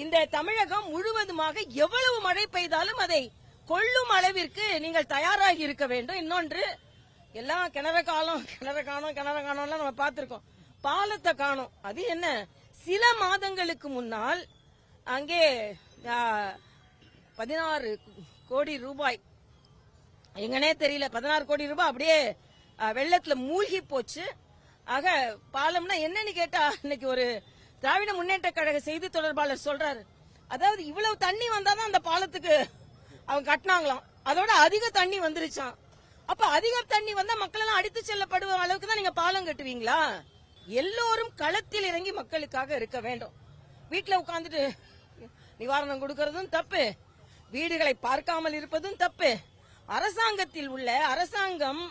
இந்த தமிழகம் முழுவதுமாக எவ்வளவு மழை பெய்தாலும் அதை கொள்ளும் அளவிற்கு நீங்கள் தயாராகி இருக்க வேண்டும். இன்னொன்று, எல்லாம் கிணற காணோம் நம்ம பார்த்திருக்கோம், பாலத்தை காணோம். அது என்ன, சில மாதங்களுக்கு முன்னால் அங்கே 16 கோடி ரூபாய் எங்கனே தெரியல, 16 கோடி ரூபாய் அப்படியே வெள்ளத்துல மூழ்கி போச்சு. ஆக பாலம்னா என்னன்னு கேட்டா, இன்னைக்கு ஒரு திராவிட முன்னேற்ற கழக செய்தி தொடர்பாளர் சொல்றாரு, அதாவது இவ்வளவு தண்ணி வந்தாதான் அந்த பாலத்துக்கு அவங்க கட்டினாங்களாம், அதோட அதிக தண்ணி வந்துருச்சான். அப்ப அதிக தண்ணி வந்தா மக்கள் எல்லாம் அடித்து செல்லப்படுவ அளவுக்கு தான் நீங்க பாலம் கட்டுவீங்களா? எல்லோரும் களத்தில் இறங்கி மக்களுக்காக இருக்க வேண்டும். வீட்டுல உட்கார்ந்துட்டு நிவாரணம் கொடுக்கறதும் தப்பு, வீடுகளை பார்க்காமல் இருப்பதும் தப்பு. அரசாங்கத்தில் உள்ள அரசாங்கம்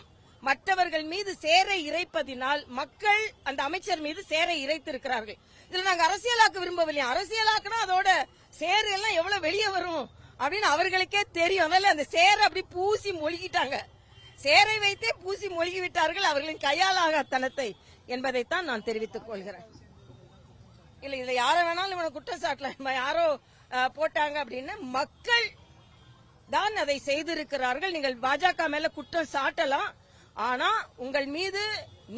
மற்றவர்கள் மீது சேரை இறைப்பதினால் மக்கள் அந்த அமைச்சர் மீது சேரை இறைத்திருக்கிறார்கள். இதுல நாங்க அரசியலாக்க விரும்பவில்லை. அரசியலாக்குனா அதோட சேரு எல்லாம் எவ்வளவு வெளியே வரும் அப்படின்னு அவர்களுக்கே தெரியும். அதனால அந்த சேரை அப்படி பூசி மொழிகிட்டாங்க, சேரை வைத்தே பூசி மொழிகி விட்டார்கள் அவர்களின் கையாலாகத்தனத்தை என்பதைத்தான் நான் தெரிவித்துக் கொள்கிறேன். இல்ல இதுல யார வேணாலும் இவனை குற்றம் சாட்டலாம், யாரோ போட்டாங்க அப்படின்னு. மக்கள் தான் அதை செய்திருக்கிறார்கள். நீங்கள் பாஜக மேல குற்றம் சாட்டலாம், ஆனா உங்கள் மீது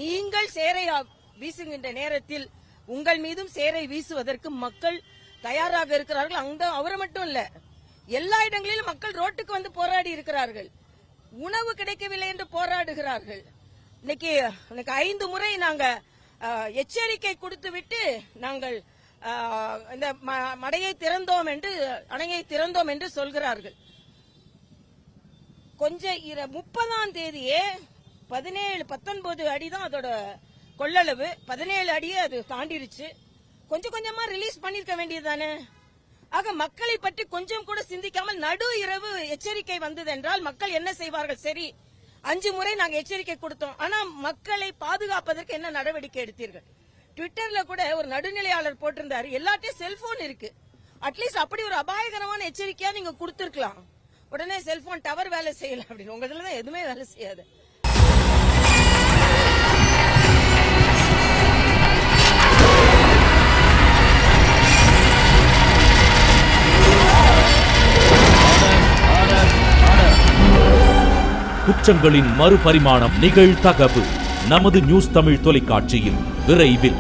நீங்கள் சேரை வீசுகின்ற நேரத்தில் உங்கள் மீதும் சேரை வீசுவதற்கு மக்கள் தயாராக இருக்கிறார்கள். அங்க அவரை மட்டும் இல்ல, எல்லா இடங்களிலும் மக்கள் ரோட்டுக்கு வந்து போராடி இருக்கிறார்கள். உணவு கிடைக்கவில்லை என்று போராடுகிறார்கள். இன்னைக்கு 5 முறை நாங்க எச்சரிக்கை கொடுத்து விட்டு நாங்கள் இந்த அணையை திறந்தோம் என்று சொல்கிறார்கள். கொஞ்சம் 30ஆம் தேதியே 17-19 அடி தான் அதோட கொள்ளளவு, 17 அடியே அது தாண்டிருச்சு. கொஞ்சம் கொஞ்சமா ரிலீஸ் பண்ணிருக்க வேண்டியதுதானே. ஆக மக்களை பற்றி கொஞ்சம் கூட சிந்திக்காமல் நடு இரவு எச்சரிக்கை வந்தது என்றால் மக்கள் என்ன செய்வார்கள்? சரி, 5 முறை நாங்க எச்சரிக்கை கொடுத்தோம், ஆனா மக்களை பாதுகாப்பதற்கு என்ன நடவடிக்கை எடுத்தீர்கள்? ட்விட்டர்ல கூட ஒரு நடுநிலையாளர் போட்டிருந்தாரு, எல்லாத்தையும் செல்போன் இருக்கு, அட்லீஸ்ட் அப்படி ஒரு அபாயகரமான எச்சரிக்கையா நீங்க கொடுத்திருக்கலாம். உடனே செல்போன் டவர் வேலை செய்யல அப்படின்னு. உங்க இதுலதான் எதுவுமே வேலை செய்யாது. குற்றங்களின் மறுபரிமாணம் நிகழ்தகவு நமது நியூஸ் தமிழ் தொலைக்காட்சியில் விரைவில்.